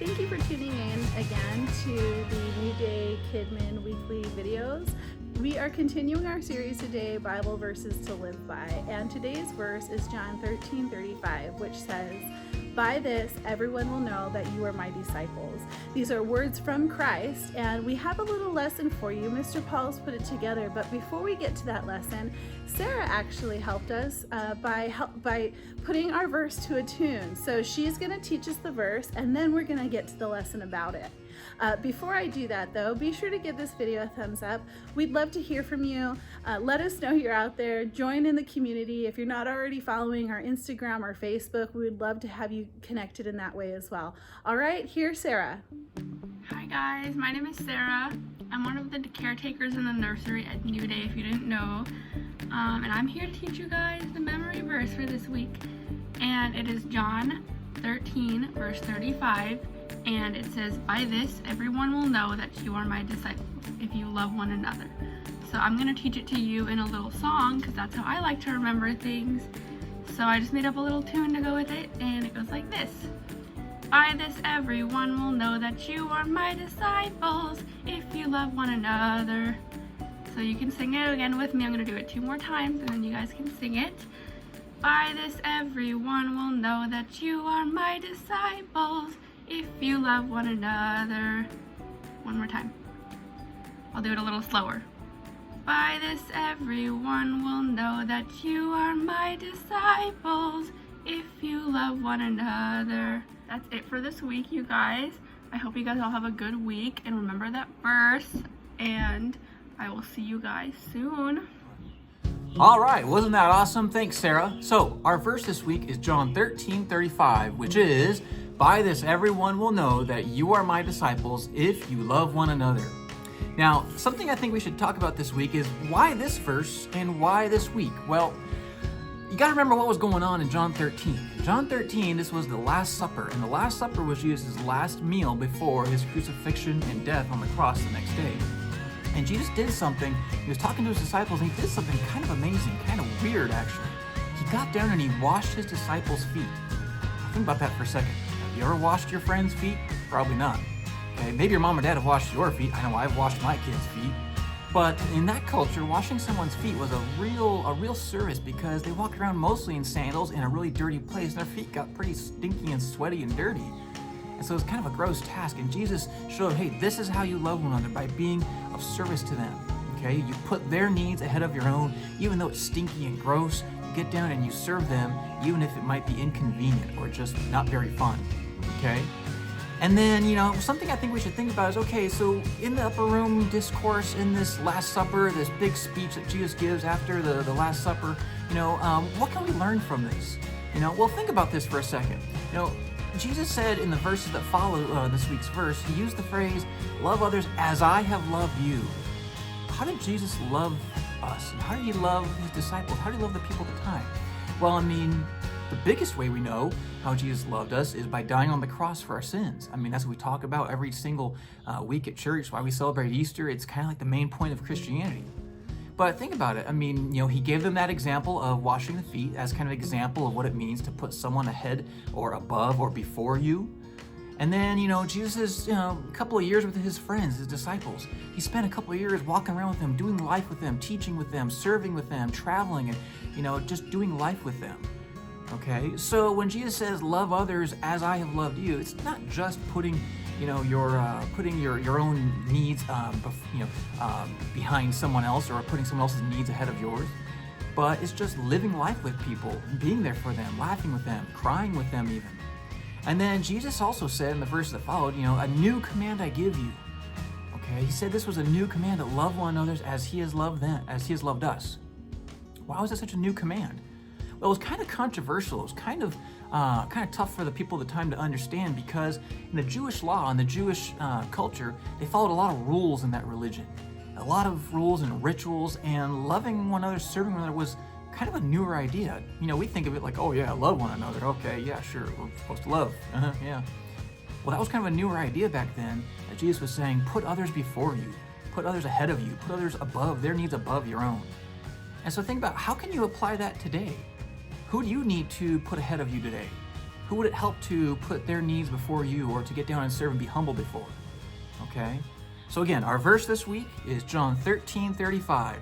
Thank you for tuning in again to the New Day Kidmin weekly videos. We are continuing our series today, Bible Verses to Live By, and today's verse is John 13:35, which says, "By this everyone will know that you are my disciples." These are words from Christ, and we have a little lesson for you. Mr. Paul's put it together, but before we get to that lesson, Sarah actually helped us by putting our verse to a tune. So she's going to teach us the verse, and then we're going to get to the lesson about it. Before I do that though, be sure to give this video a thumbs up. We'd love to hear from you. Let us know you're out there. Join in the community. If you're not already following our Instagram or Facebook, we would love to have you connected in that way as well. All right, here's Sarah. Hi guys, my name is Sarah. I'm one of the caretakers in the nursery at New Day, if you didn't know. And I'm here to teach you guys the memory verse for this week. And it is John 13, verse 35. And it says, "By this everyone will know that you are my disciples, if you love one another." So I'm going to teach it to you in a little song, because that's how I like to remember things. So I just made up a little tune to go with it, and it goes like this. "By this everyone will know that you are my disciples, if you love one another." So you can sing it again with me. I'm going to do it 2 more times, and then you guys can sing it. "By this everyone will know that you are my disciples, if you love one another." 1 more time. I'll do it a little slower. "By this everyone will know that you are my disciples, if you love one another." That's it for this week, you guys. I hope you guys all have a good week, and remember that verse, and I will see you guys soon. All right, wasn't that awesome? Thanks, Sarah. So our verse this week is John 13:35, which is, "By this everyone will know that you are my disciples, if you love one another." Now, something I think we should talk about this week is why this verse and why this week? Well, you got to remember what was going on in John 13. John 13, this was the Last Supper, and the Last Supper was Jesus' last meal before his crucifixion and death on the cross the next day. And Jesus did something. He was talking to his disciples, and he did something kind of amazing, kind of weird actually. He got down and he washed his disciples' feet. Think about that for a second. Have you ever washed your friend's feet? Probably not. Okay, maybe your mom or dad have washed your feet. I know I've washed my kids' feet. But in that culture, washing someone's feet was a real service, because they walked around mostly in sandals in a really dirty place, and their feet got pretty stinky and sweaty and dirty. And so it's kind of a gross task. And Jesus showed, hey, this is how you love one another, by being of service to them. Okay, you put their needs ahead of your own, even though it's stinky and gross. You get down and you serve them, even if it might be inconvenient or just not very fun. Okay. And then, something I think we should think about is, okay, so in the upper room discourse, in this Last Supper, this big speech that Jesus gives after the Last Supper, what can we learn from this? Well, think about this for a second. Jesus said in the verses that follow this week's verse, he used the phrase, "Love others as I have loved you." How did Jesus love us? And how did he love his disciples? How did he love the people at the time? Well, the biggest way we know how Jesus loved us is by dying on the cross for our sins. That's what we talk about every single week at church, why we celebrate Easter. It's kind of like the main point of Christianity. But think about it. He gave them that example of washing the feet as kind of an example of what it means to put someone ahead or above or before you. And then, Jesus, a couple of years with his friends, his disciples. He spent a couple of years walking around with them, doing life with them, teaching with them, serving with them, traveling, and, just doing life with them. Okay, so when Jesus says, "Love others as I have loved you," it's not just putting, your own needs, behind someone else, or putting someone else's needs ahead of yours, but it's just living life with people, being there for them, laughing with them, crying with them even. And then Jesus also said in the verse that followed, "A new command I give you." Okay, he said this was a new command, to love one another as he has loved them, as he has loved us. Why was it such a new command? Well, it was kind of controversial. It was kind of tough for the people at the time to understand, because in the Jewish law and the Jewish culture, they followed a lot of rules in that religion. A lot of rules and rituals, and loving one another, serving one another was kind of a newer idea. We think of it like, oh yeah, love one another. Okay, yeah, sure, we're supposed to love. Yeah. Well, that was kind of a newer idea back then, that Jesus was saying, put others before you, put others ahead of you, put others above, their needs above your own. And so think about, how can you apply that today? Who do you need to put ahead of you today? Who would it help to put their needs before you, or to get down and serve and be humble before? Okay? So again, our verse this week is John 13:35.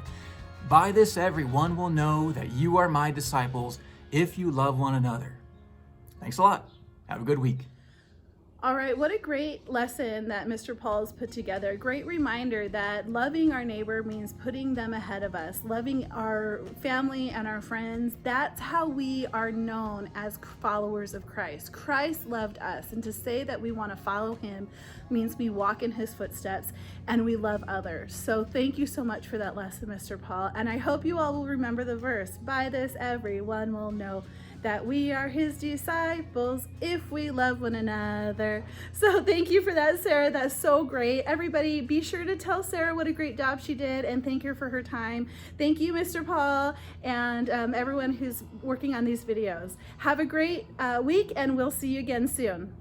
By this everyone will know that you are my disciples if you love one another. Thanks a lot. Have a good week. All right, what a great lesson that Mr. Paul's put together. Great reminder that loving our neighbor means putting them ahead of us, loving our family and our friends. That's how we are known as followers of Christ. Christ loved us, and to say that we want to follow him means we walk in his footsteps and we love others. So thank you so much for that lesson, Mr. Paul. And I hope you all will remember the verse, by this everyone will know that we are his disciples if we love one another. So thank you for that, Sarah. That's so great. Everybody, be sure to tell Sarah what a great job she did and thank her for her time. Thank you, Mr. Paul, and everyone who's working on these videos. Have a great week, and we'll see you again soon.